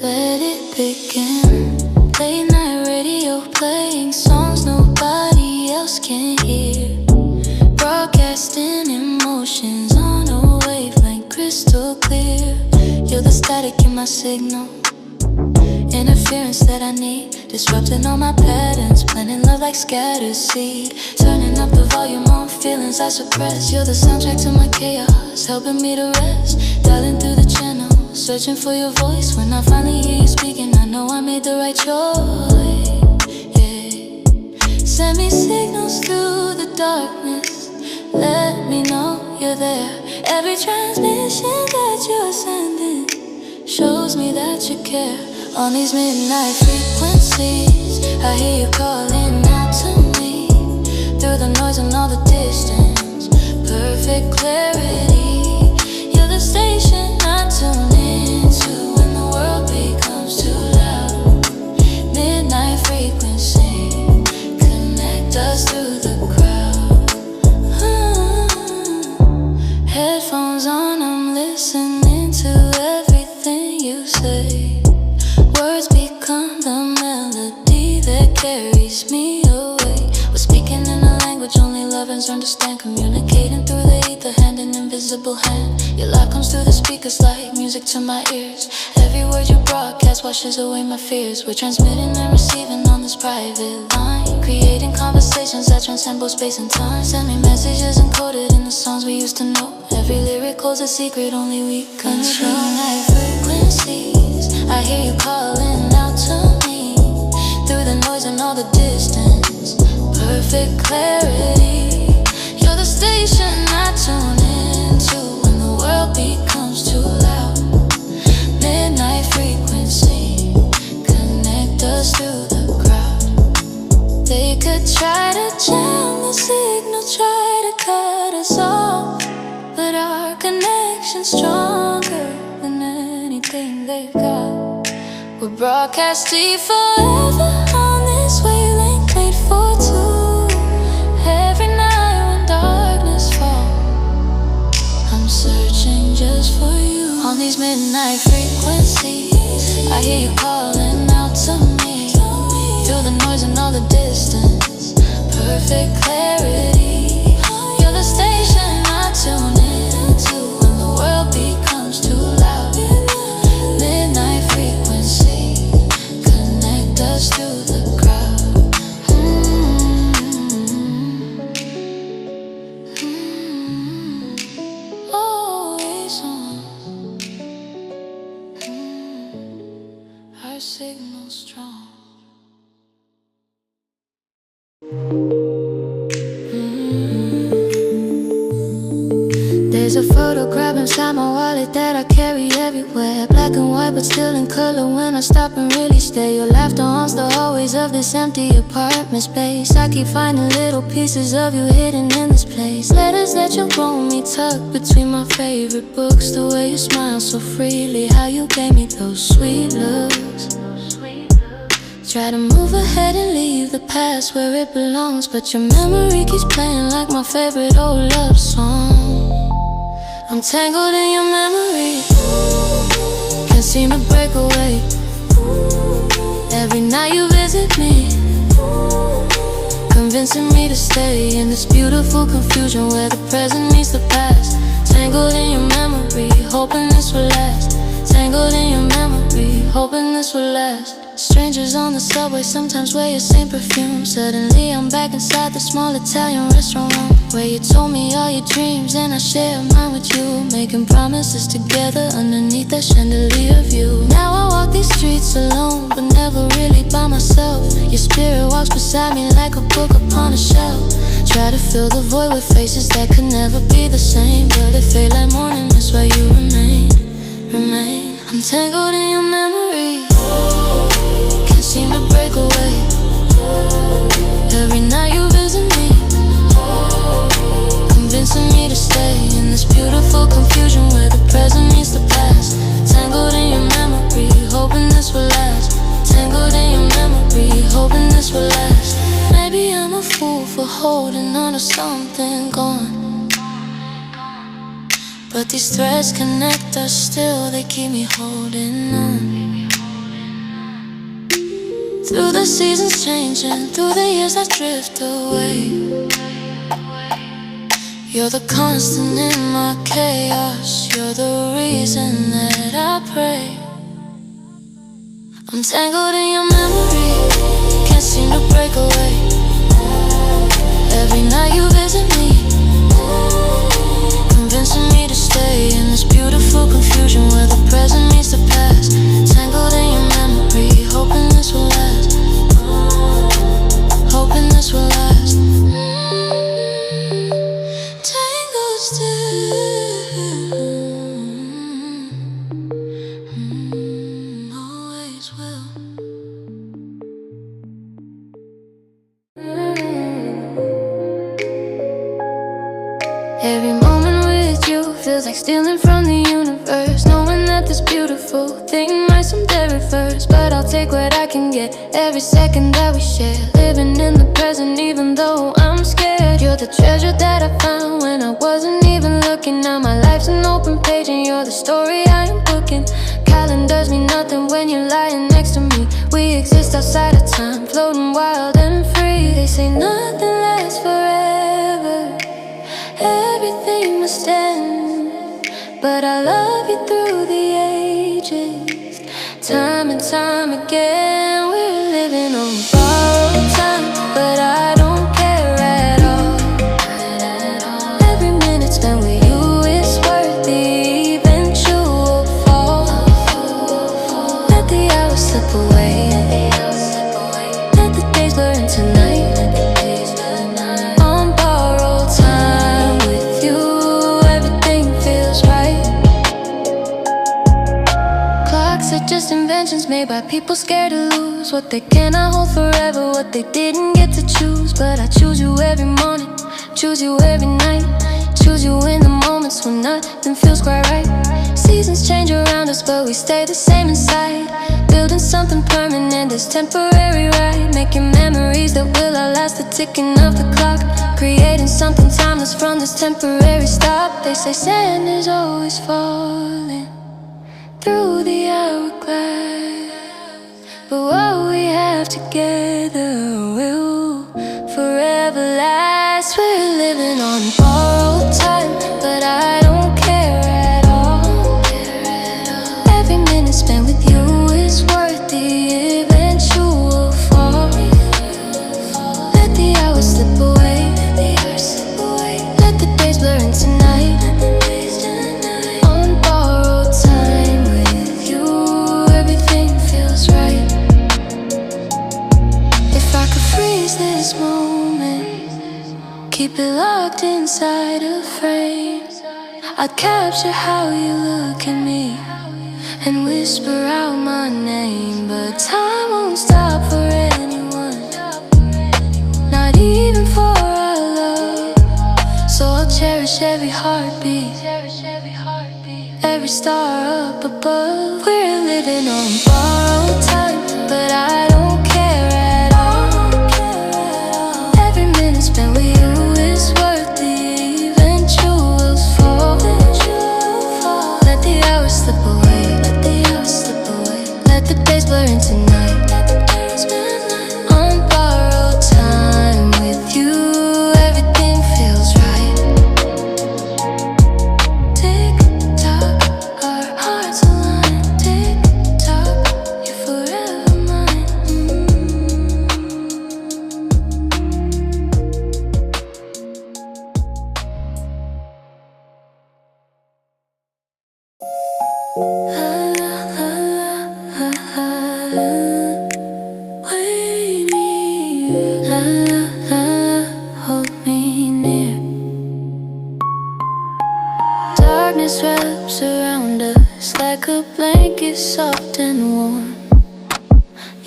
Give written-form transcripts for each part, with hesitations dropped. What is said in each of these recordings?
Let it begin. Late night radio playing songs nobody else can hear. Broadcasting emotions on a wavelength crystal clear. You're the static in my signal, interference that I need, disrupting all my patterns, planting love like scattered seed. Turning up the volume on feelings I suppress. You're the soundtrack to my chaos, helping me to rest. Dialing through the channel, searching for your voice. When I finally hear you speaking, I know I made the right choice, yeah. Send me signals through the darkness, let me know you're there. Every transmission that you're sending shows me that you care. On these midnight frequencies, I hear you calling out to me. Through the noise and all the distance, perfect clarity. You're the station I tune into when the world becomes too loud. Midnight frequency, connect us through the crowd. Headphones on, I'm listening to everything you say. Words become the melody that carries me away. We're speaking in a language only lovers understand, communicating through the ether, hand in invisible hand. Your life comes through the speakers like music to my ears. Every word you broadcast washes away my fears. We're transmitting and receiving on this private line, creating conversations that transcend both space and time. Send me messages encoded in the songs we used to know. Every lyric holds a secret only we control. Midnight frequencies, I hear you calling out to me. Through the noise and all the distance, perfect clarity. You're the station I tune into when the world becomes too loud. Midnight frequency, connect us through the crowd. They could try to jam the signal, try to cut us off, but our connection's stronger than anything they've got. We're broadcasting forever on this wavelength, made for two. Every night when darkness falls, I'm searching just for you. On these midnight frequencies, I hear you calling out to me. Through the noise and all the distance, perfect clarity. You're the station I tune into when the world becomes too loud. Midnight frequency, connect us through the crowd. Always on. Our signal strong. There's a photograph inside my wallet that I carry everywhere. Black and white but still in color when I stop and really stare. Your laughter haunts the hallways of this empty apartment space. I keep finding little pieces of you hidden in this place. Letters that you wrote me tucked between my favorite books. The way you smile so freely, how you gave me those sweet looks. Try to move ahead and leave the past where it belongs, but your memory keeps playing like my favorite old love song. I'm tangled in your memory, can't seem to break away. Every night you visit me, convincing me to stay in this beautiful confusion where the present meets the past. Tangled in your memory, hoping this will last. Tangled in your memory, hoping this will last. Strangers on the subway sometimes wear your same perfume. Suddenly I'm back inside the small Italian restaurant room where you told me all your dreams and I share mine with you, making promises together underneath that chandelier view. Now I walk these streets alone, but never really by myself. Your spirit walks beside me like a book upon a shelf. Try to fill the void with faces that could never be the same, but it fade like morning, that's why you remain. I'm tangled in your memory, can't seem to break away. Every night you visit me, convincing me to stay in this beautiful confusion where the present meets the past. Tangled in your memory, hoping this will last. Tangled in your memory, hoping this will last. Maybe I'm a fool for holding on to something gone, but these threads connect us still, they keep me holding on. Through the seasons changing, through the years that drift away, you're the constant in my chaos. You're the reason that I pray. I'm tangled in your memory, can't seem to break away. Every night you visit me, convincing me to stay in this beautiful confusion where the present meets the past. Tangled in your memory, hoping this will last, hoping this will last. Tangled still, always will. Every moment with you feels like stealing from the universe, knowing that this beautiful thing might someday reverse. But I'll take what I can get, every second that we share, living in the present even though I'm scared. You're the treasure that I found when I wasn't even looking. Now my life's an open page and you're the story I am booking. Calendars mean nothing when you're lying next to me. We exist outside of time, floating wild and free. They say nothing lasts forever, everything must end, but I love you through the ages. Time and time again, we're living on borrowed time, but I don't care at all. Every minute spent with you is worth the eventual fall. Let the hours slip away, let the days blur into night. Just inventions made by people scared to lose what they cannot hold forever, what they didn't get to choose. But I choose you every morning, choose you every night, choose you in the moments when nothing feels quite right. Seasons change around us, but we stay the same inside, building something permanent, this temporary ride, making memories that will outlast the ticking of the clock, creating something timeless from this temporary stop. They say sand is always falling through the hourglass, but what we have together will forever last. We're living on borrowed time, but I don't care at all. Every minute spent with you is worth the eventual fall. Let the hours slip away, let the days blur into night. This moment, keep it locked inside a frame, I'd capture how you look at me and whisper out my name. But time won't stop for anyone, not even for our love. So I'll cherish every heartbeat, every star up above. We're living on borrowed time, but I don't care at all. Every minute spent with you is worth the eventual fall. Let the hours slip away, let the days blur into night. On borrowed time with you, everything feels right. Tick tock, our hearts align. Tick tock, you're forever mine. Wait near, hold me near. Darkness wraps around us like a blanket, soft and warm.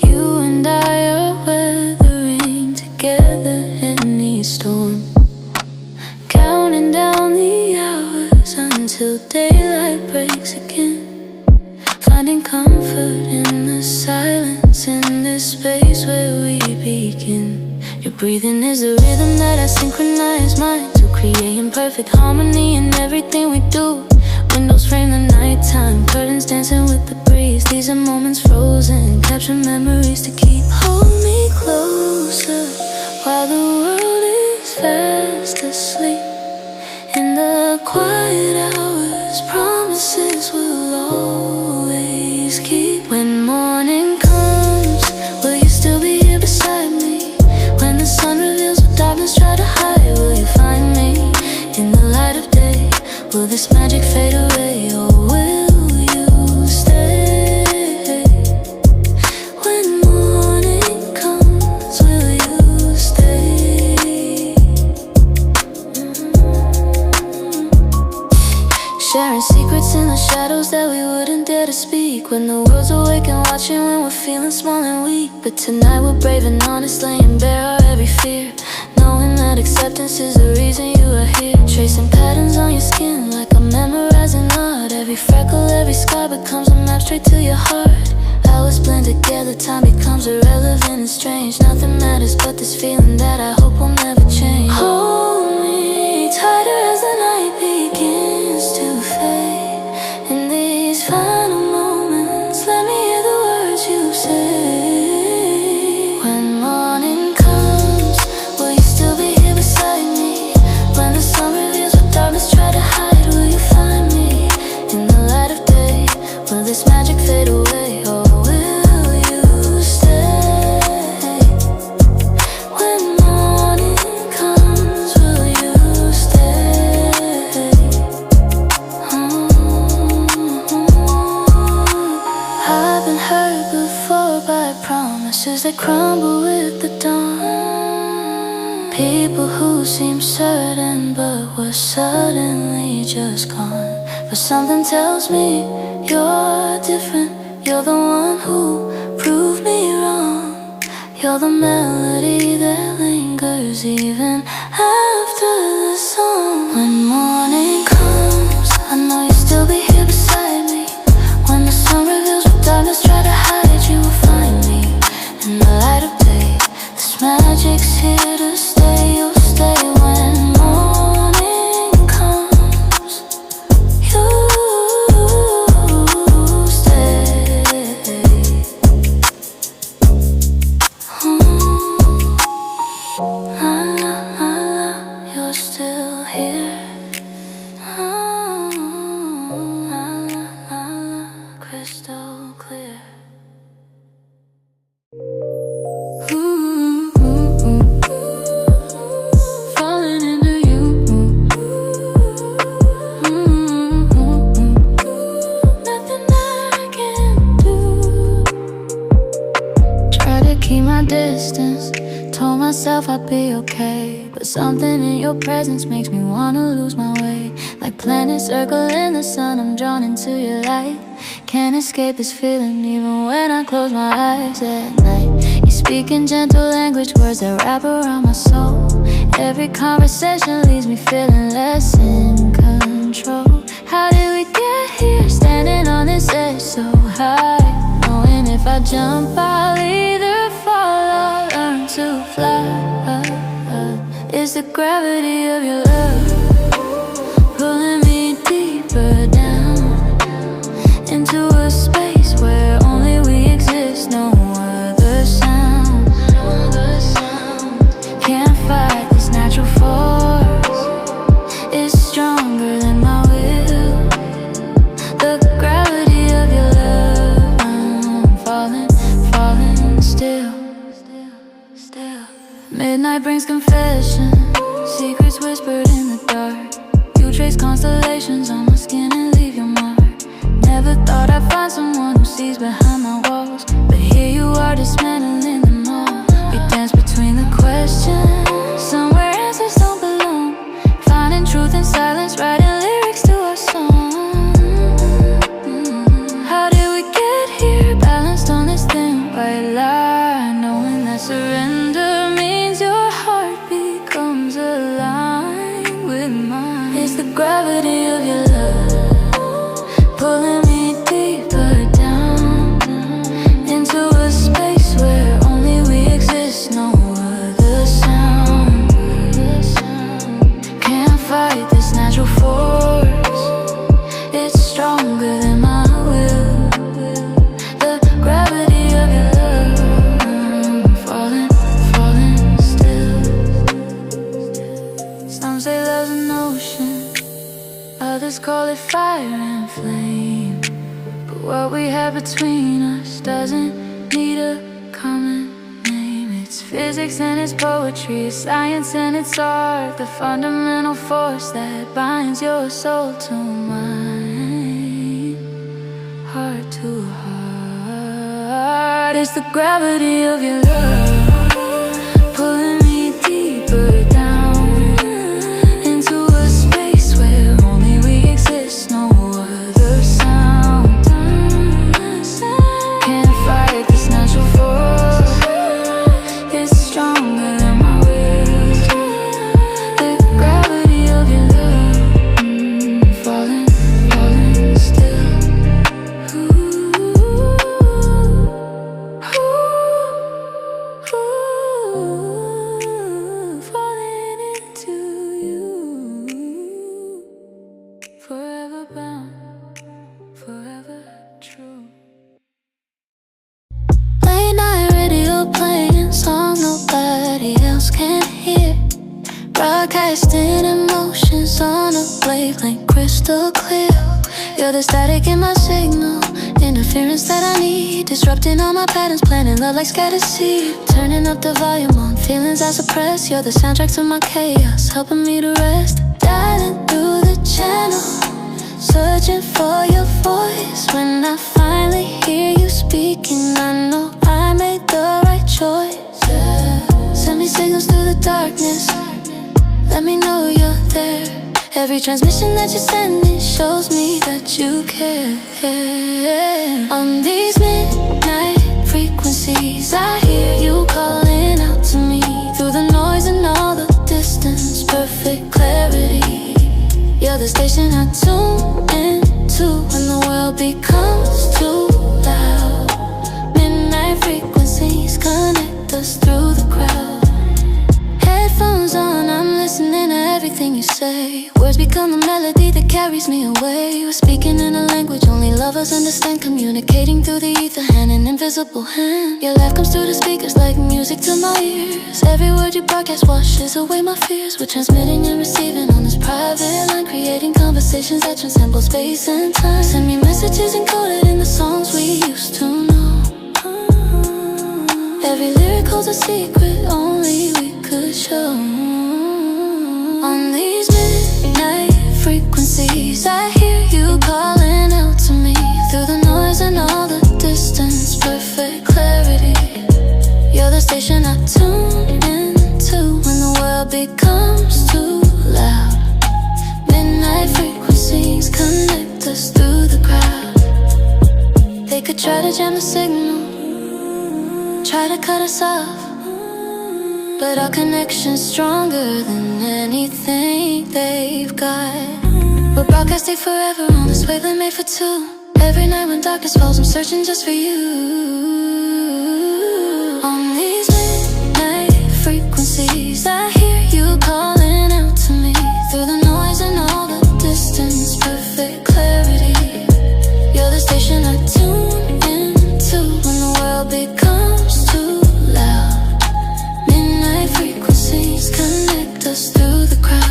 You and I are weathering together any storm, counting down the hours until daylight breaks again, finding comfort in the silence, in this space where we begin. Your breathing is the rhythm that I synchronize mine to, creating perfect harmony in everything we do. Windows frame the nighttime, curtains dancing with the breeze. These are moments frozen, capture memories to keep. Hold me closer while the world is fast asleep. In the quiet hours, promises will always keep. When morning comes, will you still be here beside me? When the sun reveals what darkness tried to hide, will you find me? In the light of day, will this magic fade away, or will you stay? When morning comes, will you stay? Sharing secrets in the shadows that we wouldn't dare to speak. When the world's awake and watching, when we're feeling small and weak. But tonight we're brave and honest, laying bare our every fear, knowing that acceptance is the reason you are here. Tracing patterns on your skin like I'm memorizing art. Every freckle, every scar becomes a map straight to your heart. Hours blend together, time becomes irrelevant and strange. Nothing matters but this feeling that I hope will never change. Hold me tighter as the night begins to fade. In these final moments, let me hear the words you say. When morning comes, will you still be here beside me? When the sun reveals what darkness tried to hide, will you find me? In the light of day, will this magic fade away, or will you stay? When morning comes, will you stay? I've been hurt before by promises that crumble with the dawn. People who seem certain but were suddenly just gone. But something tells me you're different. You're the one who proved me wrong. You're the melody that lingers even after the song. When morning comes, I know you'll still be here beside me. When the sun reveals what darkness tried to hide, you will find me. In the light of day, this magic's here to stay. You'll stay when morning comes. You stay. You're still here. Crystal clear. Falling into you. Nothing I can do. Try to keep my distance, told myself I'd be okay, but something in your presence makes me wanna lose my way. Like planets circling the sun, I'm drawn into your light. Can't escape this feeling even when I close my eyes at night. You speak in gentle language, words that wrap around my soul. Every conversation leaves me feeling less in control. How did we get here, standing on this edge so high, knowing if I jump I'll either fall or learn to fly. It's the gravity of your love pulling me deeper down into a space where only we exist. No other sound. Can't fight this natural force. It's stronger than my will. The gravity of your love. I'm falling, falling still. Midnight brings confession, secrets whispered in the dark. You trace constellations on my skin and leave your mark. Never thought I'd find someone who sees behind my walls, but here you are dismantling them all. We dance between the questions, somewhere answers don't belong. Finding truth in silence, writing lyrics to our song. How did we get here, balanced on this thin white line, knowing that surrender means your heart becomes aligned with mine. It's the gravity of your love pulling me deeper down into a space where between us doesn't need a common name. It's physics and it's poetry, it's science and it's art, the fundamental force that binds your soul to mine, heart to heart. It's the gravity of your love pulling me deeper down into a space where only we exist, no other sound. Can't fight this natural force, it's stronger than my will. The gravity of your love, falling, falling still. Falling into you, forever bound, forever true. Late night radio playing songs nobody else can hear, broadcasting emotions on a wavelength crystal clear. You're the static in my signal, interference that I need, disrupting all my patterns, planting love like scattered seed. Turning up the volume on feelings I suppress. You're the soundtrack to my chaos, helping me to rest. Dialing through the channel, searching for your voice. When I finally hear you speaking, I know I made the right choice. Send me signals through the darkness, let me know you're there. Every transmission that you send me shows me that you care. On these midnight frequencies, I hear you calling out to me through the noise and all the distance, perfect clarity. You're the station I tune into when the world becomes too loud. Midnight frequencies connect us through the crowd. Headphones on, I'm listening to everything you say. Words become the melody that carries me away. We're speaking in a language only lovers understand, communicating through the ether, hand in invisible hand. Your laugh comes through the speakers like music to my ears. Every word you broadcast washes away my fears. We're transmitting and receiving on this private line, creating conversations that transcend both space and time. Send me messages encoded in the songs we used to know. Every lyric holds a secret only we could show. On these midnight frequencies, I hear you calling out to me through the noise and all the distance, perfect clarity. You're the station I tune into when the world becomes too loud. Midnight frequencies connect us through the crowd. They could try to jam the signal, try to cut us off, but our connection's stronger than anything they've got. We're broadcasting forever on this wavelength made for two. Every night when darkness falls, I'm searching just for you. On these midnight frequencies, I hear you calling out to me through the noise and all the distance, perfect clarity. You're the station I tune into when the world becomes too loud. Midnight frequencies connect us through the crowd.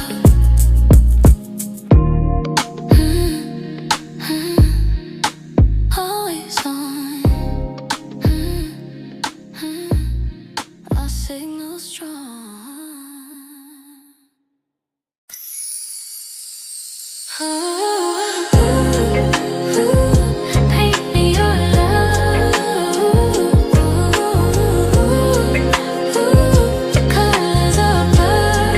Always on. Our signal strong. Paint me your love. Colors of blood.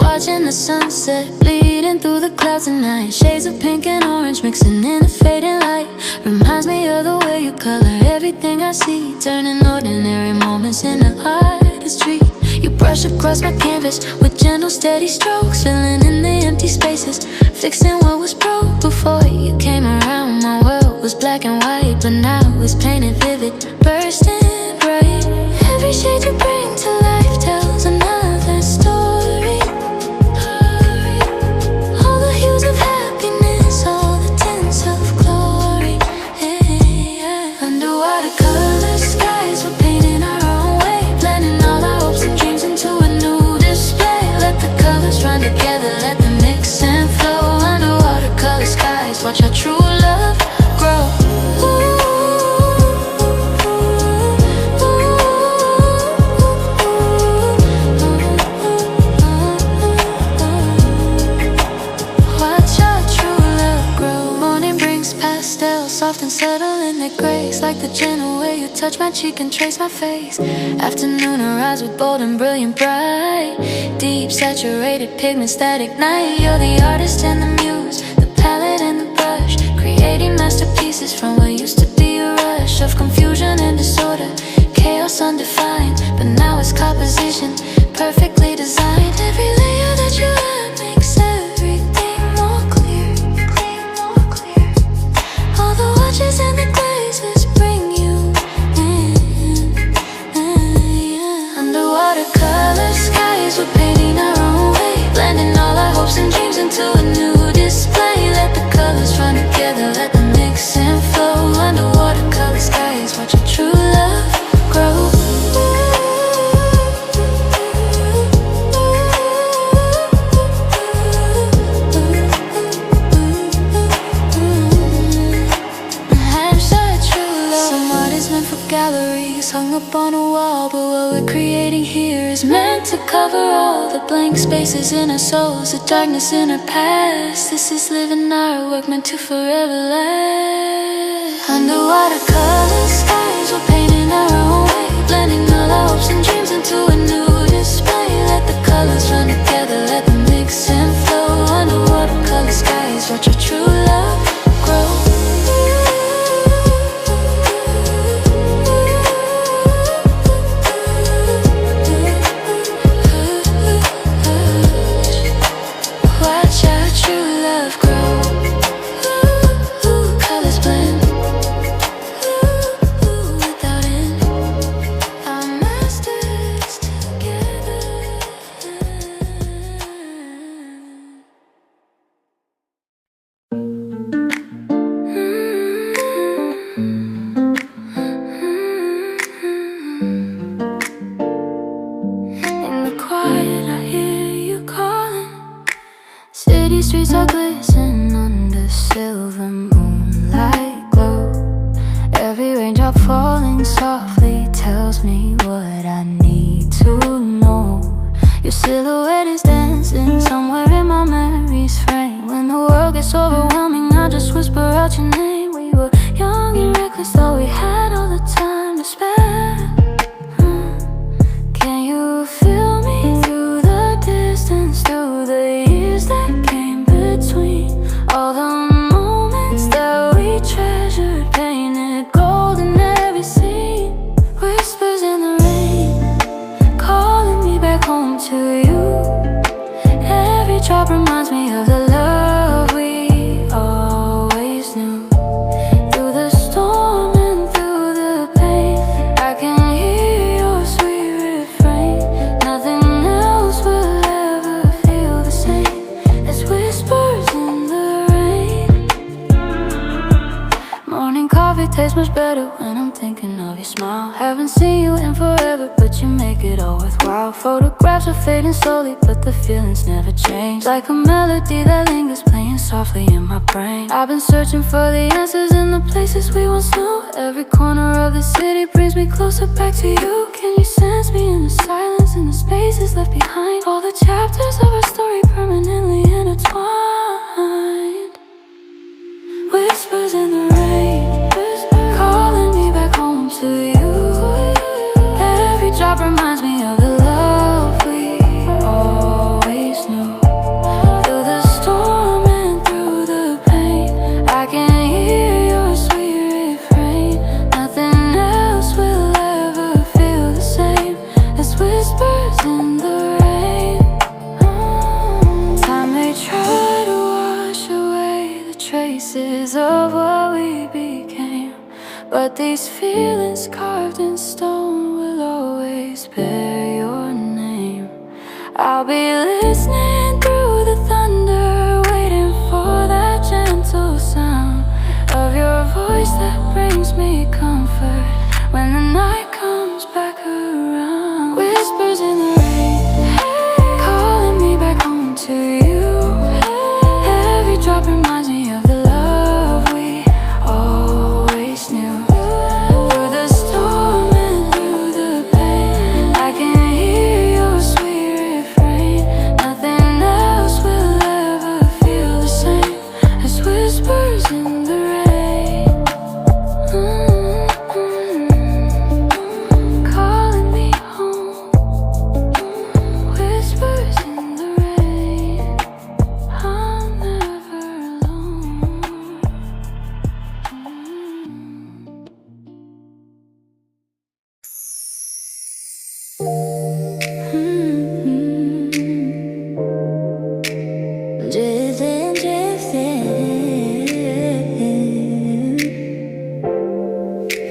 Watching the sunset bleeding through the clouds at night. Shades of pink and orange mixing in the fading light. Reminds me of the way you color everything I see, turning ordinary moments into artistry. You brush across my canvas with gentle, steady strokes, filling in the empty spaces, fixing what was broke. Before you came around, my world was black and white, but now it's painted vivid, bursting bright. Every shade you bring to life tells another story. All the hues of happiness, all the tints of glory. Underwater color skies, we're painting our own way, blending all our hopes and dreams into a new display. Let the colors run together, let them mix and flow. Underwater color skies, watch our true love reveling their grace, like the gentle way you touch my cheek and trace my face. Afternoon arise with bold and brilliant bright, deep saturated pigments that ignite. You're the artist and the muse, the palette and the brush, creating masterpieces from what used to be a rush of confusion and disorder, chaos undefined, but now it's composition, perfectly designed. Every layer that you add makes everything more clear. All the watches and the glazes bring you in, yeah. Underwater color skies, we're painting our own way, blending all our hopes and dreams into a new display. Let the colors run together, let them mix and flow. Underwater color skies, watch your true love grow. Galleries hung up on a wall, but what we're creating here is meant to cover all the blank spaces in our souls, the darkness in our past. This is living artwork meant to forever last. Underwater color skies, we're painting our own way, blending all our hopes and dreams into a new display. Let the colors run together, let them mix and flow. Underwater color skies, watch your true love grow. Streets are glisten under silver moonlight glow. Every raindrop falling softly tells me what I need to know. Your silhouette is dancing somewhere in my memory's frame. When the world gets overwhelming, I just whisper out your name. We were young and reckless, thought we had all the time to spare. Can you feel me through the distance, through the years that came between? All the moments that we treasured, painted gold in every scene. Whispers in the rain, calling me back home to you. Every drop reminds me of the love we always knew. Through the storm and through the pain, I can hear your sweet refrain. Nothing else will ever feel the same as whispers in the rain. Morning coffee tastes much better when I'm thinking of your smile. Haven't seen you in forever, but you make it all worthwhile. Photographs are fading slowly, but the feelings never change. Like a melody that lingers, playing softly in my brain. I've been searching for the answers in the places we once knew. Every corner of the city brings me closer back to you. Can you sense me in the silence, in the spaces left behind? All the chapters of our story permanently intertwined. Whispers in the rain, calling me back home to you. Every drop reminds me of the love we always knew. Through the storm and through the pain, I can hear your sweet refrain. Nothing else will ever feel the same as whispers in the rain. Time may try to wash away the traces of what we became, but these feelings carved in stone will always bear your name. I'll be listening through the thunder, waiting for that gentle sound of your voice that brings me comfort when the night comes back around. Whispers in the rain, calling me back home to you. Every drop reminds me of the love we always knew. Through the storm and through the pain, I can hear your sweet refrain. Nothing else will ever feel the same as whispers in the rain.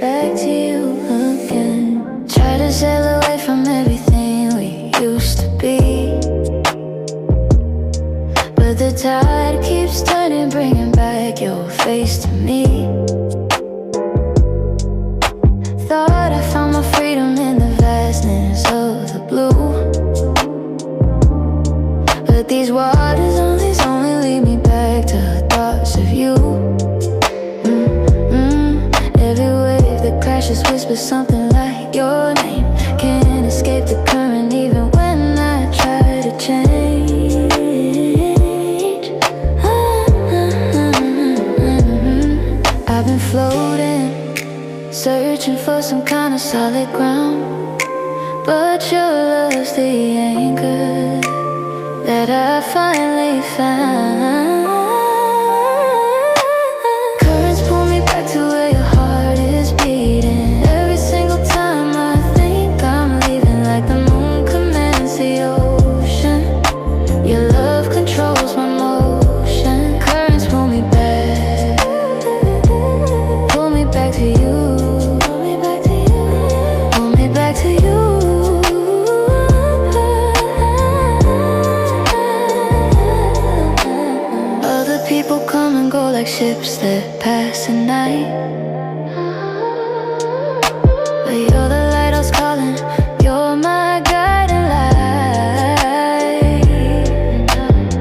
back to you again. Try to sail away from everything we used to be, but the tide keeps turning, bringing back your face to me. Thought I found my freedom in the vastness of the blue, but these waters only lead me back to thoughts of you. Every wave that crashes whispers something like your name. Can't escape the current even when I try to change. I've been floating, searching for some kind of solid ground, but your love's the anchor that I finally found. Currents pull me back to where your heart is beating. Every single time I think I'm leaving, like the moon commands the ocean. Your love controls my motion. Currents pull me back to you. Pull me back to you. Pull me back to you. Other people come and go like ships that pass at night, but you're the lighthouse calling, you're my guiding light.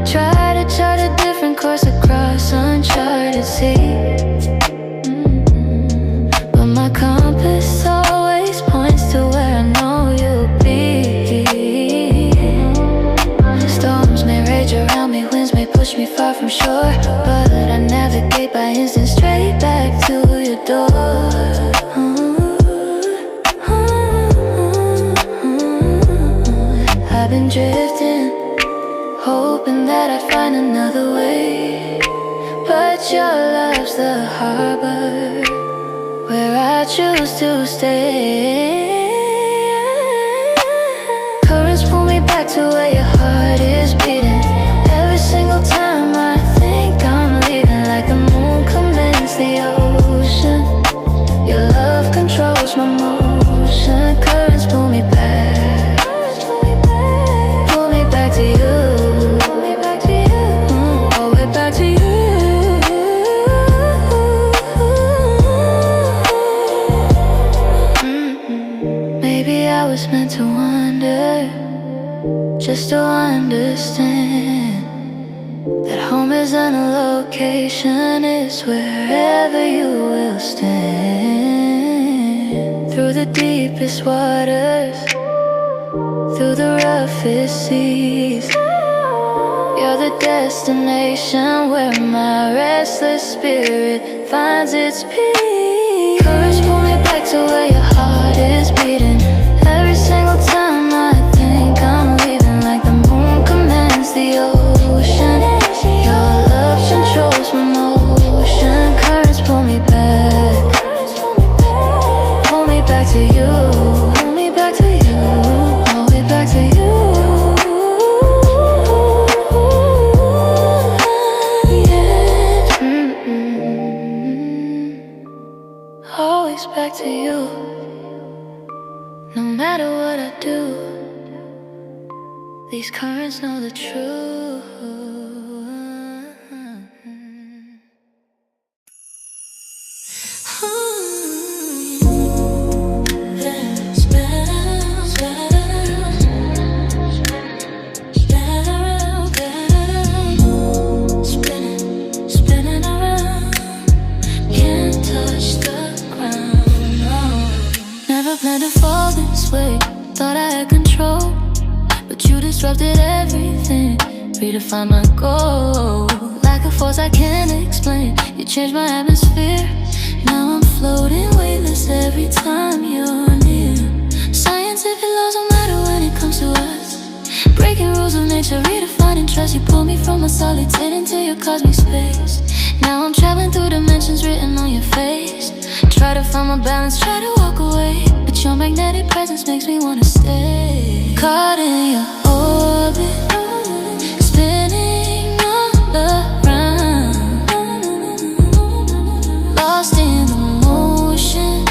Try to chart a different course across uncharted seas, but my compass always points to where I know you'll be. Storms may rage around me, winds may push me far from shore, but I navigate by instinct straight back to your door. I've been drifting, hoping that I'd find another way, but your love's the harbor where I choose to stay. Currents pull me back to where your heart is beating. Every single time I think I'm leaving, like the moon commands the ocean. Your love controls my motion. Currents pull me back, pull me back to you, pull me back to you, all the way back to you. Maybe I was meant to wander, just to understand that home isn't a location, it's wherever you will stand. Through the deepest waters, through the roughest seas, you're the destination where my restless spirit finds its peace. Currents pull me back to where your heart is beating. Every single time I think I'm leaving, like the moon commands the ocean. Your love controls my motion. Currents pull me back to you, pull me back to you, all the way back to you. Always back to you. No matter what I do, these currents know the truth. Spinning around, can't touch the ground, no. Never planned to fall this way, thought I had control, but you disrupted everything, redefined my goal. Like a force I can't explain, you changed my atmosphere. Now I'm floating weightless every time you're near. Scientific laws don't matter when it comes to us, breaking rules of nature, redefining trust. You pull me from a solitude into your cosmic space. Now I'm traveling through dimensions written on your face. Try to find my balance, try to walk away, but your magnetic presence makes me wanna stay. Caught in your orbit, spinning all around, lost in the motion,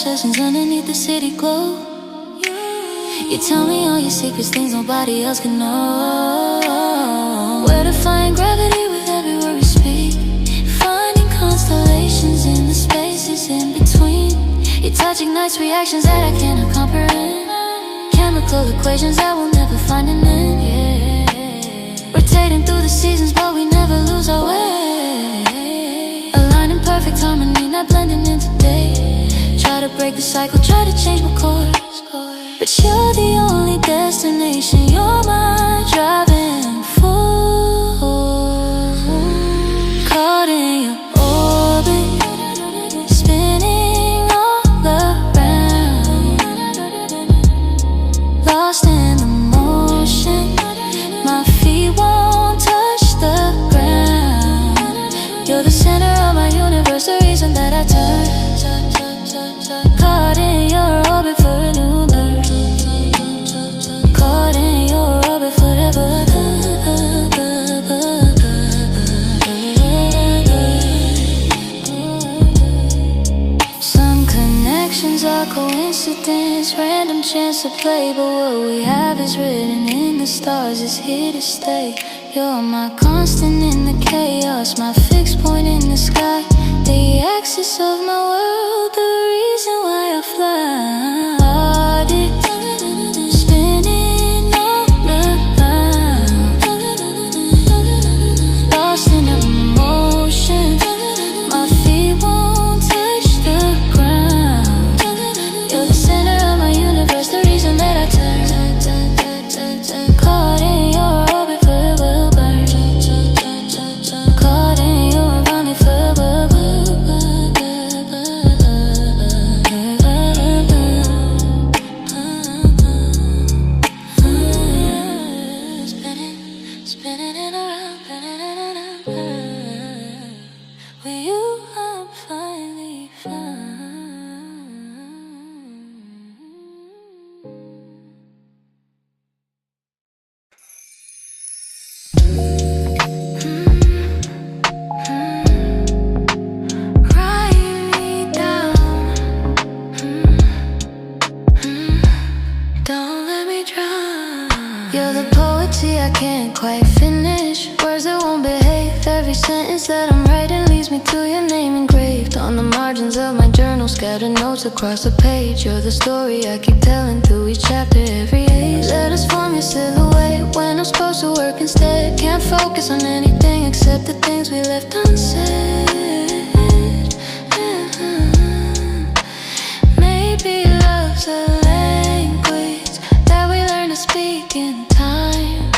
sessions underneath the city glow. You tell me all your secrets, things nobody else can know. Where to find gravity with every word we speak, finding constellations in the spaces in between. Your touch ignites reactions that I cannot comprehend, chemical equations that will never find an end, yeah. Rotating through the seasons but we never lose our way, aligned in perfect harmony, not blending in today. Try to break the cycle, try to change my course, but you're the only destination, you're my driving force. Caught in your orbit, spinning all around, lost in the motion, my feet won't touch the ground. You're the center of my universe, the reason that I turn. Caught in your orbit for a new birth, caught in your orbit forever. Some connections are coincidence, random chance to play, but what we have is written in the stars, is here to stay. You're my constant in the chaos, my fixed point in the sky, the axis of my world, the reason why I fly. Body spinning all around, lost in emotion, my feet won't touch the ground. You're the center of my universe, the reason that I turn. Caught in your orbit forever burn, caught in your running forever. Spinning and around, with you I'm finally found. Write me down, don't let me drown. You're the poetry I can't quite finish, words that won't behave. Every sentence that I'm writing leads me to your name engraved on the margins of my journal, scattered notes across the page. You're the story I keep telling through each chapter, every age. Let us form your silhouette when I'm supposed to work instead. Can't focus on anything except the things we left unsaid. Maybe love's a language that we learn to speak in time,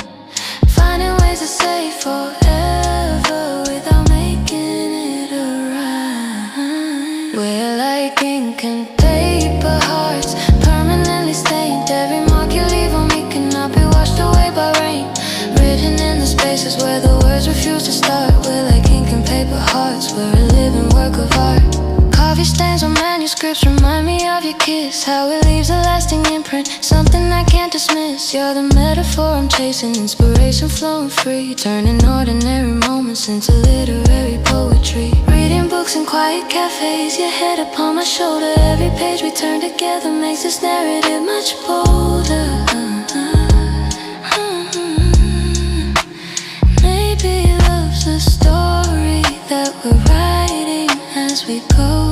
finding ways to say forever without making it a rhyme. We're like ink and paper hearts, permanently stained. Every mark you leave on me cannot be washed away by rain, written in the spaces where the words refuse to start. We're like ink and paper hearts, we're a living work of art. Coffee stains on manuscripts remind me of your kiss, how it leaves a lasting imprint, something I can't dismiss. You're the metaphor I'm chasing, inspiration flowing free, turning ordinary moments into literary poetry. Reading books in quiet cafes, your head upon my shoulder. Every page we turn together makes this narrative much bolder. Maybe love's a story that we're writing as we go,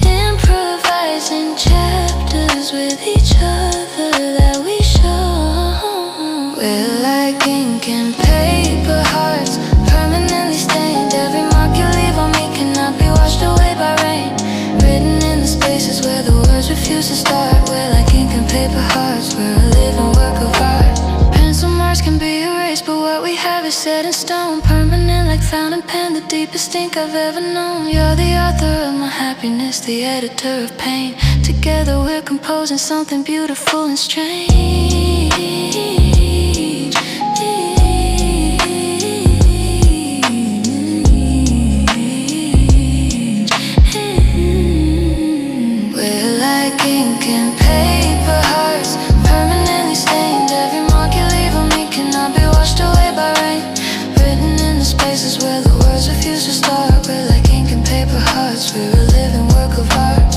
improvising chapters with each other that we show. We're like ink and paper hearts, permanently stained. Every mark you leave on me cannot be washed away by rain, written in the spaces where the words refuse to start. We're like ink and paper hearts, we're a living work of art. Pencil marks can be erased, but what we have is set in stone, permanent like fountain pen, the deepest ink I've ever known. You're the author of my happiness, the editor of pain. Together we're composing something beautiful and strange. We're like ink and paper hearts, permanently stained. Every mark you leave on me cannot be washed away by rain, written in the spaces where the words refuse to start. We're like ink and paper hearts, we're a living work of art.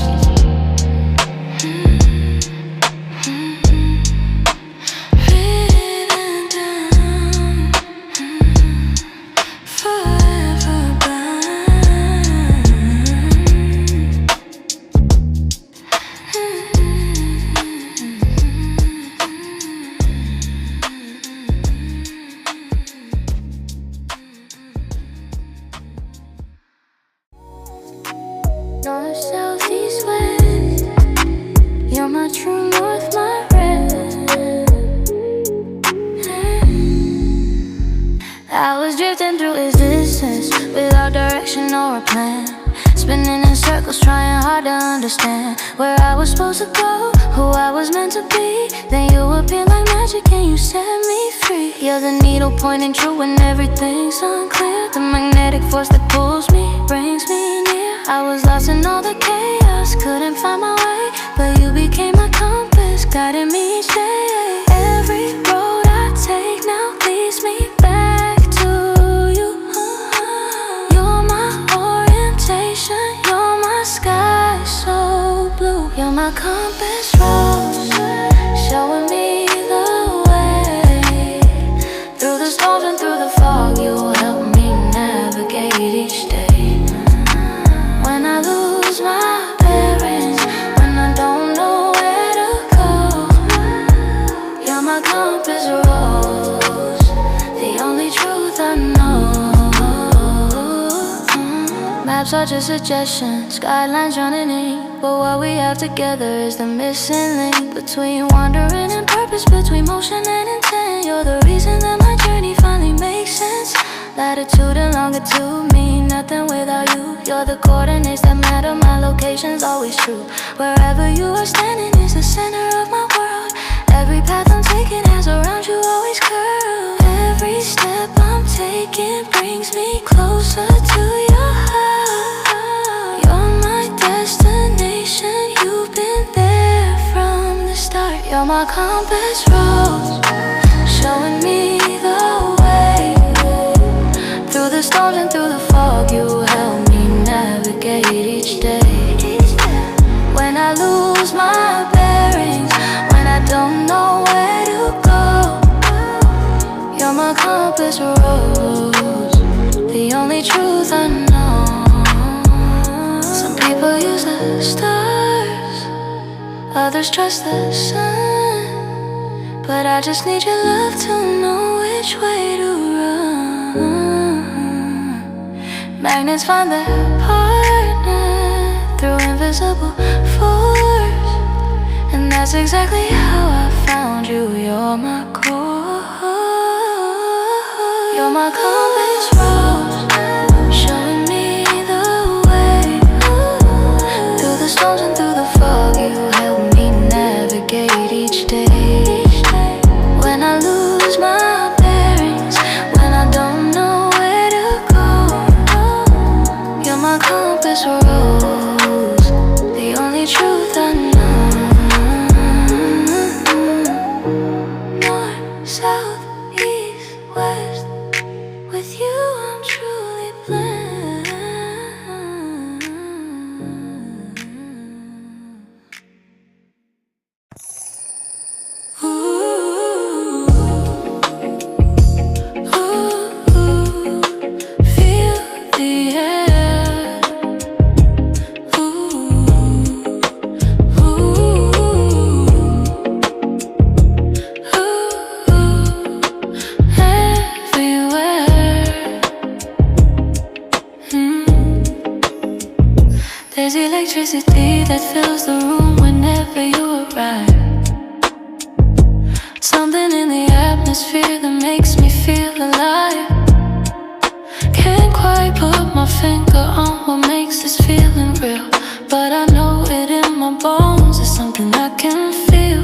I was drifting through existence without direction or a plan, spinning in circles, trying hard to understand where I was supposed to go, who I was meant to be. Then you appeared like magic and you set me free. You're the needle pointing true when everything's unclear, the magnetic force that pulls me, brings me near. I was lost in all the chaos, couldn't find my way, but you became my compass, guiding me each day. Every road I take now leads me back to you. You're my orientation, you're my sky so blue. You're my compass rose, showing me the way. Through the storms and through the fog, you help me navigate each day. When I lose my bearings, when I don't know where to go, you're my compass rose, the only truth I know. Maps are just suggestions, guidelines running in, but what we have together is the missing link between wandering and purpose, between motion and intent. You're the reason that my journey finally makes sense. Latitude and longitude mean nothing without you. You're the coordinates that matter, my location's always true. Wherever you are standing is the center of my world. Every path I'm taking has around you always curve. Every step I'm taking brings me closer to your heart. You're my destination, you've been there from the start. You're my compass rose, showing me the way. Through the storms and through the fog, you help me navigate each day. When I lose my bearings, when I don't know where to go, you're my compass rose, the only truth I know. Some people use the stars, others trust the sun, but I just need your love to know which way to run. Magnets find their partner through invisible force, and that's exactly how I found you. You're my core, you're my compass rose, showing me the way. Through the storms and through the fog, you help me navigate each day. When I lose my bearings, when I don't know where to go, you're my compass rose, the only truth I know. North, south, east, west, with you I'm truly blessed. Ooh, ooh, feel the air. There's electricity that fills the room whenever you arrive. Something in the atmosphere that makes me feel alive. Can't quite put my finger on what makes this feeling real, but I know it in my bones, it's something I can feel.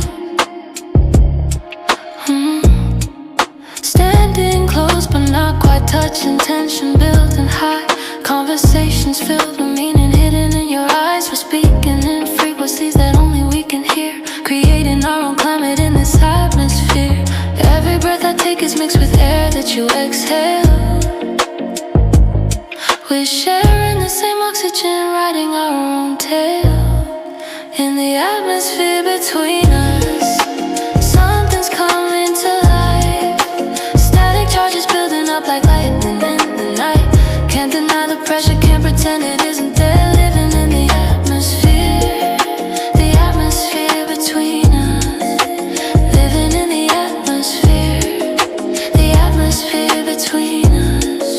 Standing close but not quite touching, tension building high. Conversations filled with meaning hidden in your eyes. We're speaking in frequencies that only we can hear, creating our own climate in this atmosphere. Every breath I take is mixed with air that you exhale. We're sharing the same oxygen, riding our own tail. In the atmosphere between us, something's coming to life. Static charges building up like lightning in the night. Can't deny the pressure, can't pretend it isn't there. Living in the atmosphere between us. Living in the atmosphere between us.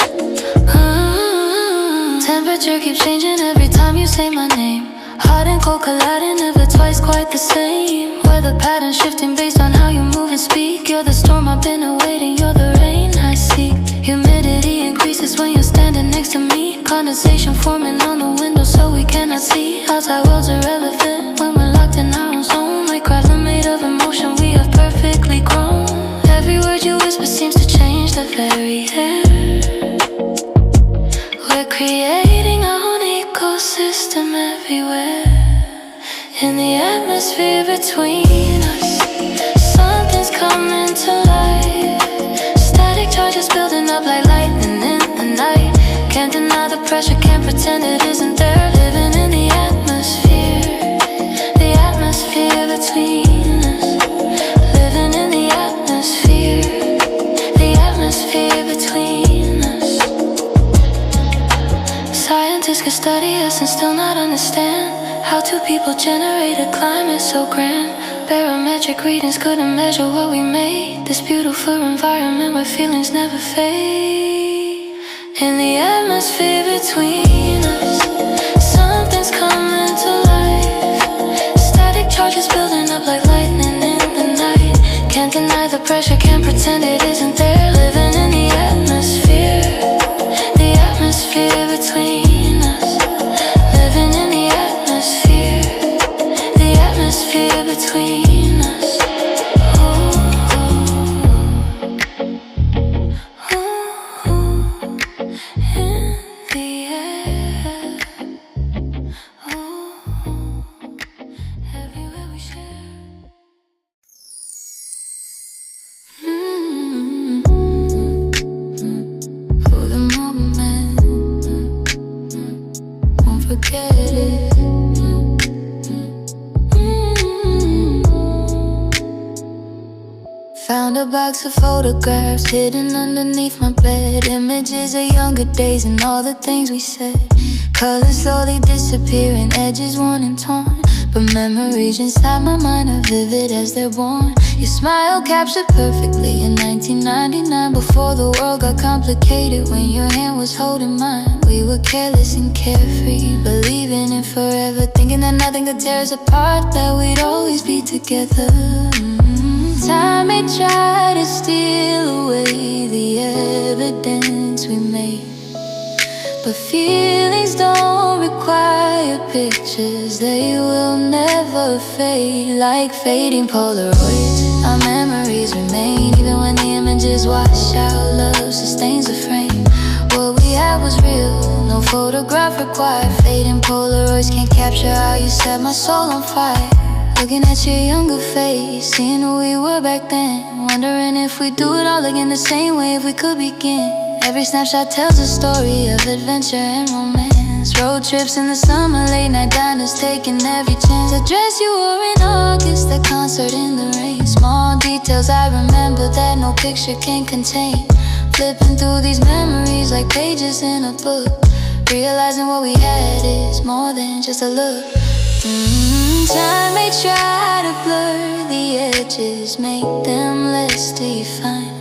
Temperature keeps changing every time you say my name. Hot and cold colliding, never twice quite the same. Weather patterns shifting based on how you move and speak. You're the storm I've been awaiting, you're the rain I seek. forming on the window so we cannot see. Outside world's irrelevant when we're locked in our own zone. Like crabs are made of emotion, we have perfectly grown. Every word you whisper seems to change the very air. We're creating our own ecosystem everywhere. In the atmosphere between us, something's coming to life. Static charges building up like lightning in the night. Can't deny the pressure, can't pretend it isn't there. Living in the atmosphere between us. Living in the atmosphere between us. Scientists could study us and still not understand how two people generate a climate so grand. Barometric readings couldn't measure what we made. This beautiful environment where feelings never fade. In the atmosphere between us, something's coming to life. Static charges building up like lightning in the night. Can't deny the pressure, can't pretend it isn't there. Living in the atmosphere between us. Living in the atmosphere between us. Found a box of photographs hidden underneath my bed. Images of younger days and all the things we said. Colors slowly disappearing, edges worn and torn, but memories inside my mind are vivid as they're born. Your smile captured perfectly in 1999, before the world got complicated. When your hand was holding mine, we were careless and carefree, believing in forever, thinking that nothing could tear us apart, that we'd always be together. Time may try to steal away the evidence we made, but feelings don't require pictures, they will never fade. Like fading Polaroids, our memories remain. Even when the images wash out, love sustains the frame. What we had was real, no photograph required. Fading Polaroids can't capture how you set my soul on fire. Looking at your younger face, seeing who we were back then, wondering if we'd do it all again the same way if we could begin. Every snapshot tells a story of adventure and romance. Road trips in the summer, late night diners, taking every chance. The dress you wore in August, the concert in the rain. Small details I remember that no picture can contain. Flipping through these memories like pages in a book, realizing what we had is more than just a look. Time may try to blur the edges, make them less defined,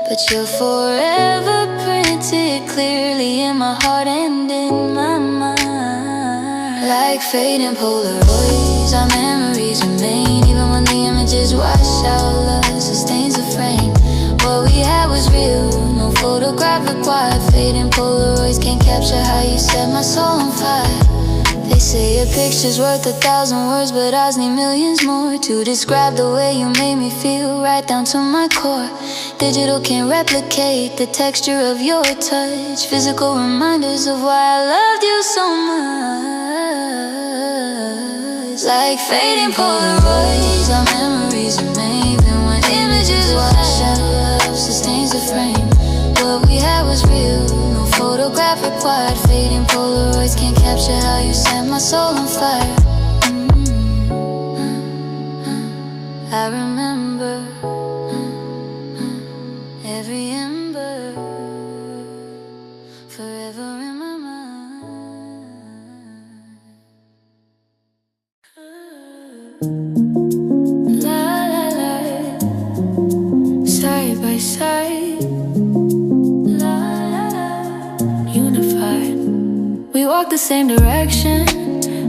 but you're forever printed clearly in my heart and in my mind. Like fading Polaroids, our memories remain. Even when the images wash out, love sustains the frame. What we had was real, no photograph required. Fading Polaroids can't capture how you set my soul on fire. They say a picture's worth 1,000 words, but ours need millions more to describe the way you made me feel, right down to my core. Digital can't replicate the texture of your touch, physical reminders of why I loved you so much. Like fading Polaroids, our memories remain. Even when images wash out, love sustains the frame. What we had was real, no photograph required. Fading Polaroids can't capture how you set my soul on fire. I remember every ember, forever in my mind. La la la, side by side, la la la, unified. We walk the same direction,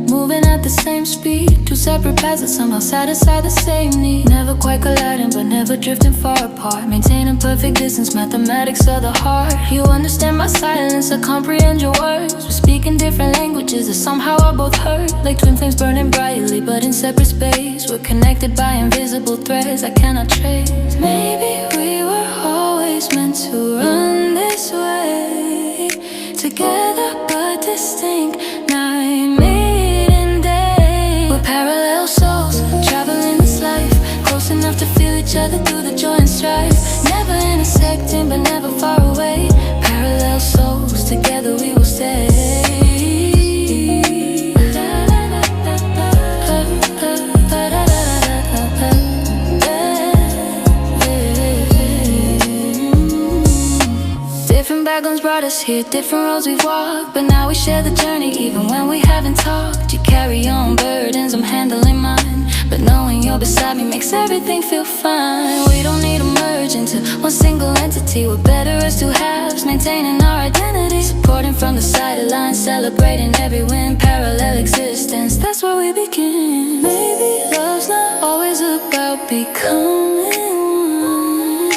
moving moving at the same speed. Two separate paths that somehow satisfy the same need. Never quite colliding, but never drifting far apart. Maintaining perfect distance, mathematics of the heart. You understand my silence, I comprehend your words. We speak in different languages that somehow are both heard. Like twin flames burning brightly, but in separate space. We're connected by invisible threads I cannot trace. Maybe we were always meant to run this way, together but distinct, night, maiden day. We're parallel souls, traveling this life, close enough to feel each other through the joy and strife. Never intersecting, but never far away. Parallel souls, together we will stay. Different backgrounds brought us here, different roads we've walked, but now we share the journey even when we haven't talked. You carry your own burdens, I'm handling mine, but knowing you're beside me makes everything feel fine. We don't need to merge into one single entity. We're better as two halves, maintaining our identity. Supporting from the sidelines, celebrating every win. Parallel existence, that's where we begin. Maybe love's not always about becoming one.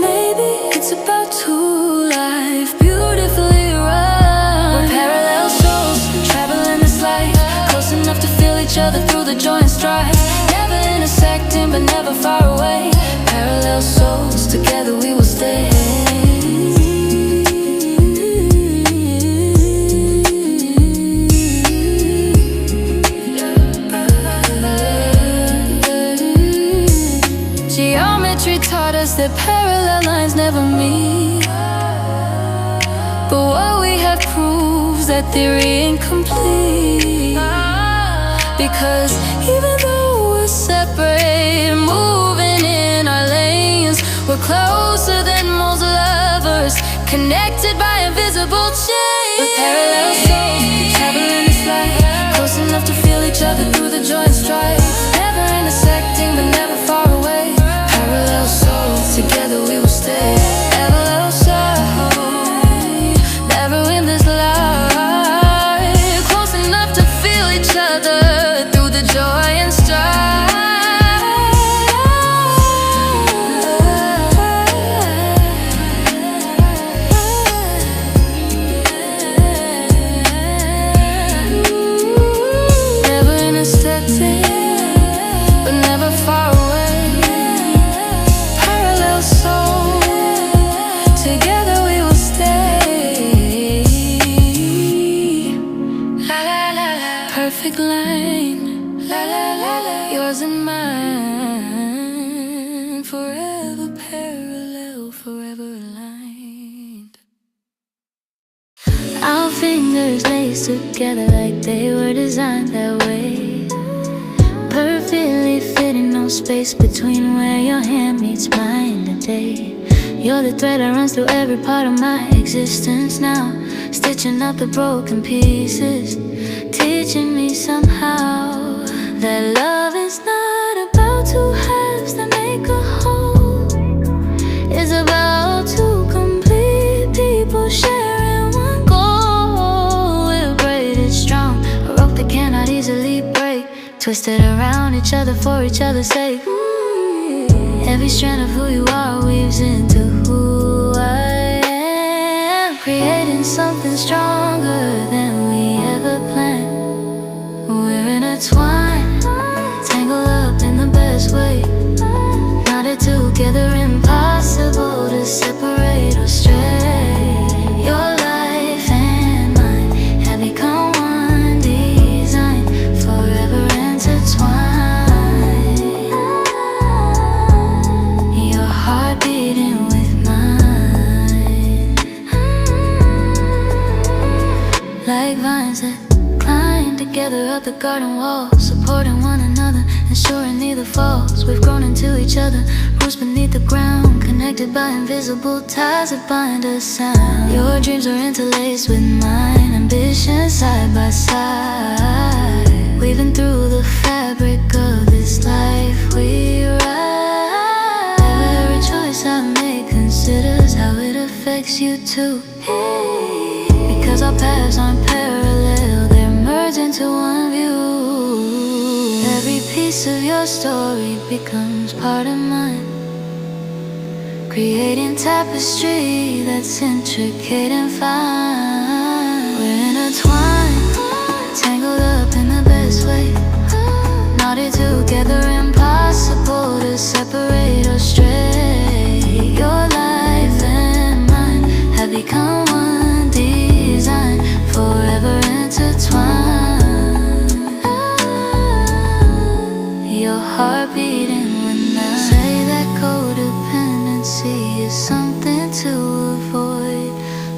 Maybe it's about two life beautifully run. We're parallel souls, traveling this life, close enough to feel each other through the joy and strife. Never intersecting, but never far away. Parallel souls, together we will stay. Geometry taught us that parallel lines never meet, but what we have proves that theory incomplete. Because even though we're separate, moving in our lanes, we're closer than most lovers, connected by invisible chains. We're parallel souls, traveling this life, close enough to feel each other through the joy and strife. Never intersecting, but never far away. Parallel souls, together we will stay. Parallel souls, never in this life, close enough to feel each other through the joy and strife. Never intersecting, but never far away. Parallel souls, together we will stay. La la la la, perfect line. La la la la, yours and mine, forever parallel, forever aligned. Our fingers laced together like they were designed that way, perfectly fitting, no space between where your hand meets mine today. You're the thread that runs through every part of my existence now, stitching up the broken pieces, teaching me somehow that love is not about two halves that make a whole. It's about two complete people sharing one goal. We're braided strong, a rope that cannot easily break, twisted around each other for each other's sake. Every strand of who you are weaves into who I am, creating something stronger than we ever planned. We're intertwined, tangled up in the best way, knotted together, impossible to separate or stray. Your life and mine have become one design, forever intertwined. Your heart beating with mine, like vines that climb together up the garden wall, supporting one another, ensuring neither falls. We've grown into each other, roots beneath the ground, connected by invisible ties that bind us down. Your dreams are interlaced with mine, ambitions side by side, weaving through the fabric of this life we ride. Every choice I make considers how it affects you too, because our paths aren't parallel, they're merged words into one view. Every piece of your story becomes part of mine, creating tapestry that's intricate and fine. We're intertwined, tangled up in the best way, knotted together, impossible to separate or stray. Your life and mine have become one design, forever intertwined. Your heart beating when I say that codependency is something to avoid,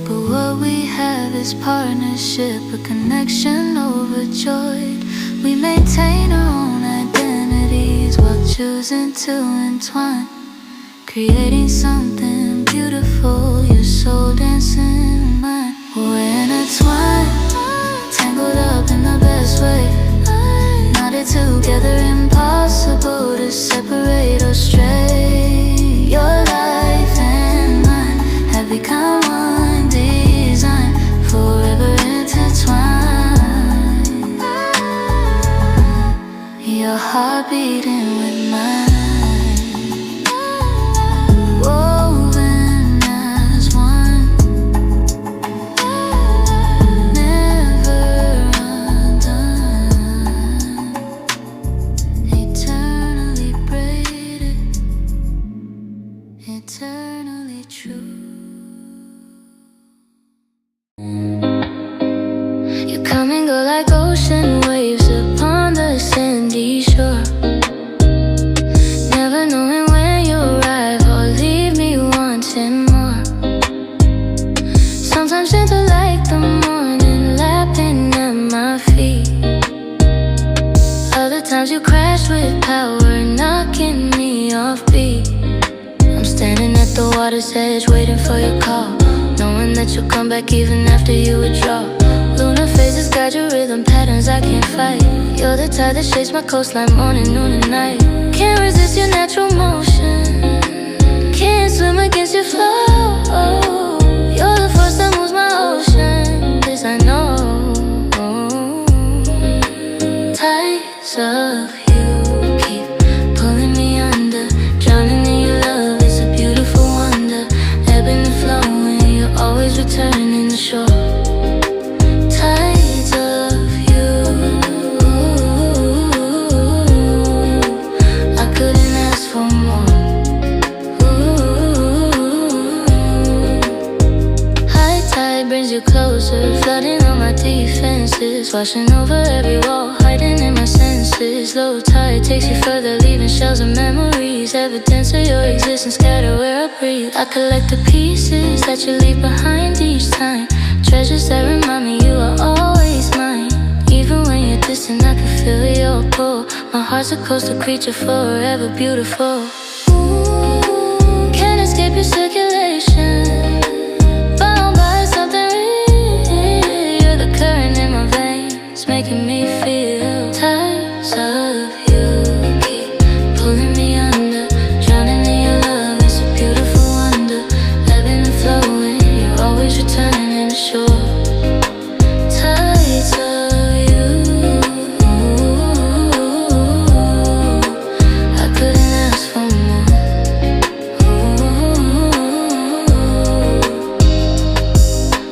but what we have is partnership, a connection overjoyed. We maintain our own identities while choosing to entwine, creating something beautiful, your soul dancing mine. We're intertwined, tangled up in the best way, knotted together, impossible to separate or stray. Your life and mine have become one design, forever intertwined. Your heart beating with mine, woven as one, never undone, eternally braided, eternally true. You come and go like ocean waves upon the sandy shore, never knowing when you'll arrive or leave me wanting more. Sometimes gentle like the morning, lapping at my feet. Other times you crash with power, knocking me off beat. I'm standing at the water's edge, waiting for your call, knowing that you'll come back even after you withdraw. Lunar phases guide your rhythm patterns I can't fight. You're the tide that shapes my coastline, morning, noon, and night. Can't resist your natural motion, can't swim against your flow. You're the force that moves my ocean, this I know. Tides of you keep pulling me under, drowning in your love, it's a beautiful wonder. Ebbing and flowing, you're always returning to shore. Tides of you, I couldn't ask for more. High tide brings you closer, flooding all my defenses, washing over every wall, hiding in my senses. Low tide takes you further, leaving shells of memories, evidence of your existence scattered where I breathe. I collect the pieces that you leave behind each time, treasures that remind me you are always mine. Even when you're distant, I can feel your pull. My heart's a coastal creature, forever beautiful. Ooh, can't escape your circulation, bound by something real. You're the current in my veins, making me feel. Tides of you keep pulling me under, drowning in your love, it's a beautiful wonder. Ebbing and flowing, you're always returning to shore. Tides of you, I couldn't ask for more.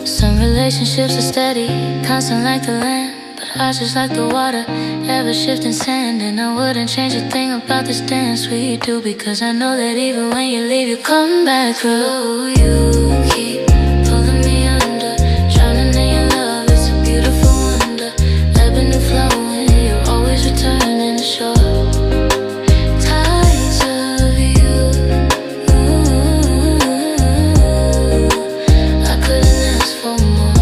Some relationships are steady, constant like the land, but ours just like the water, ever shifting sand. And I wouldn't change a thing about this dance we do, because I know that even when you leave, you come back through. You keep pulling me under, drowning in your love, it's a beautiful wonder. Ebbing and flowing, you're always returning to shore. Tides of you, I couldn't ask for more.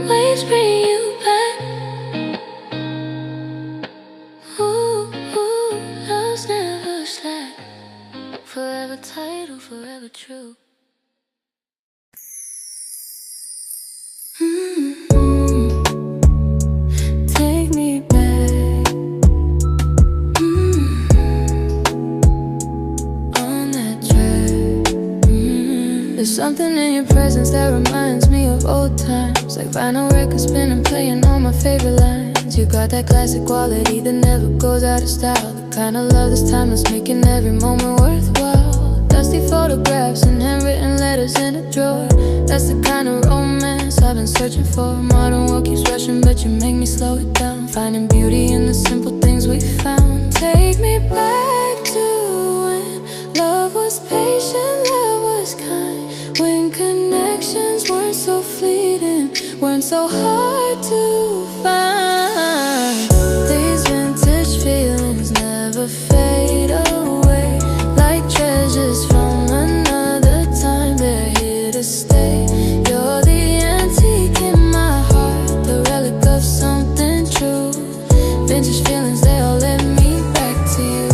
Waves bring you back. Love's never slack, forever title, forever true. Take me back, on that track. There's something in your presence that reminds me of old times, like vinyl records spinning, playing all my favorite lines. You got that classic quality that never goes out of style, the kind of love that's timeless, making every moment worthwhile. Dusty photographs and handwritten letters in a drawer, that's the kind of romance I've been searching for. Modern world keeps rushing, but you make me slow it down, finding beauty in the simple things we found. Take me back to when love was patient, love was kind, when connections weren't so fleeting, weren't so hard to find. These vintage feelings never fade away, like treasures from another time, they're here to stay. You're the antique in my heart, the relic of something true. Vintage feelings, they all let me back to you.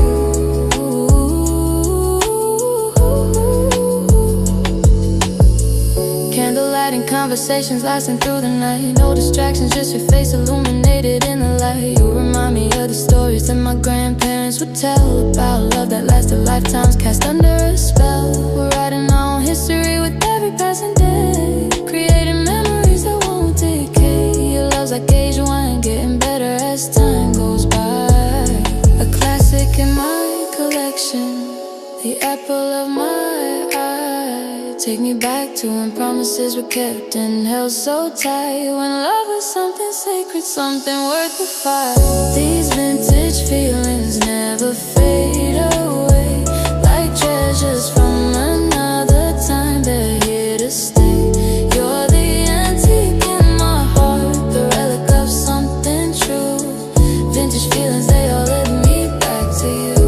Candlelight and conversations lasting through the night, no distractions, just your face illuminated in the light. You remind me of the stories that my grandparents would tell about love that lasted lifetimes, cast under a spell. We're writing our own history with every passing day, creating memories that won't decay. Your love's like aged wine, getting better as time goes by. A classic in my collection, the apple of my eye. Take me back to when promises were kept and held so tight, when love was something sacred, something worth the fight. These vintage feelings never fade away, like treasures from another time, they're here to stay. You're the antique in my heart, the relic of something true. Vintage feelings, they all let me back to you.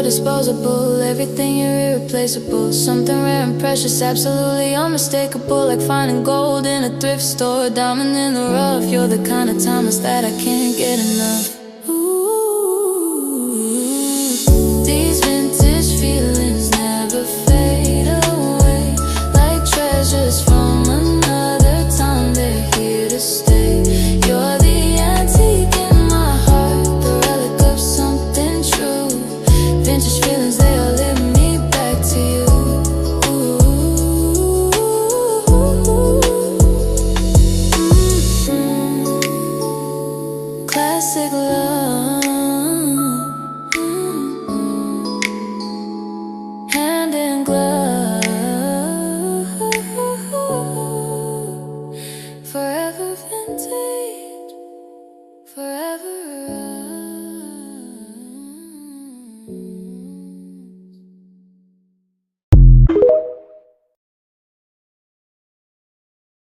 Disposable, everything you're irreplaceable, something rare and precious, absolutely unmistakable, like finding gold in a thrift store, diamond in the rough. You're the kind of timeless that I can't get enough. Ooh, these vintage feelings never fade away, like treasures from another time, they're here to stay. You're the antique in my heart, the relic of something true. Vintage feelings, they all let me back to you. Classic love, hand in glove, forever vintage.